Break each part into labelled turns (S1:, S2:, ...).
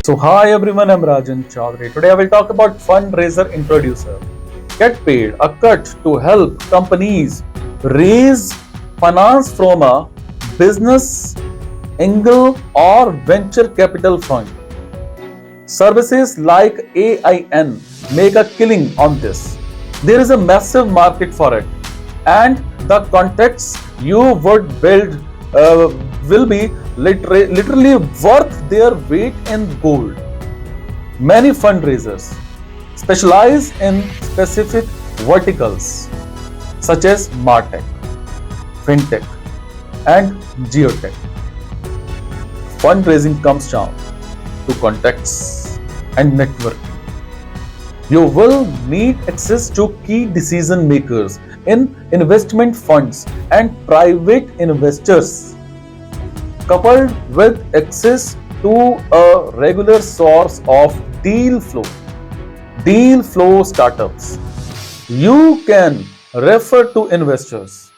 S1: So hi everyone, I'm Rajan Chaudhary. Today I will talk about Fundraiser Introducer. Get paid, a cut to help companies raise finance from a business angle or venture capital fund. Services like AIN make a killing on this. There is a massive market for it, and the contacts you would build will be literally worth their weight in gold. Many fundraisers specialize in specific verticals such as MarTech, FinTech, and Geotech. Fundraising comes down to contacts and networking. You will need access to key decision makers in investment funds and private investors, coupled with access to a regular source of deal flow. Deal flow startups. You can refer to investors.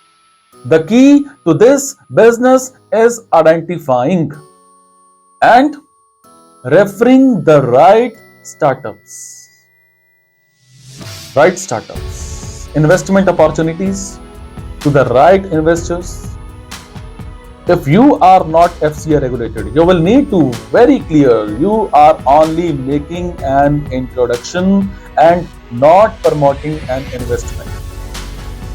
S1: The key to this business is identifying and referring the right startups, investment opportunities to the right investors. If you are not FCA regulated, you will need to very clear you are only making an introduction and not promoting an investment.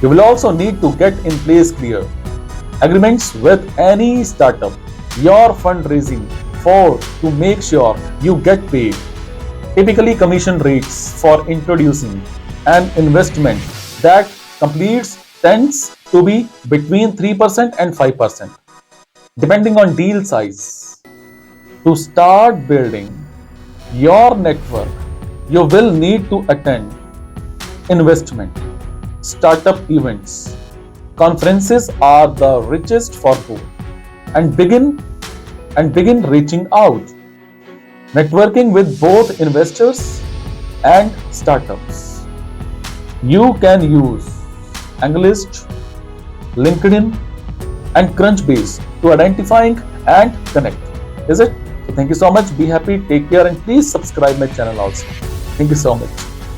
S1: You will also need to get in place clear agreements with any startup you're fundraising for to make sure you get paid. Typically, commission rates for introducing an investment that completes tends to be between 3% and 5%, depending on deal size. To start building your network, you will need to attend investment, startup events. Conferences are the richest for both, and begin reaching out, networking with both investors and startups. You can use Anglist, LinkedIn, and Crunchbase to identifying and connect. Is it? So thank you so much. Be happy, take care, and please subscribe my channel also. Thank you so much.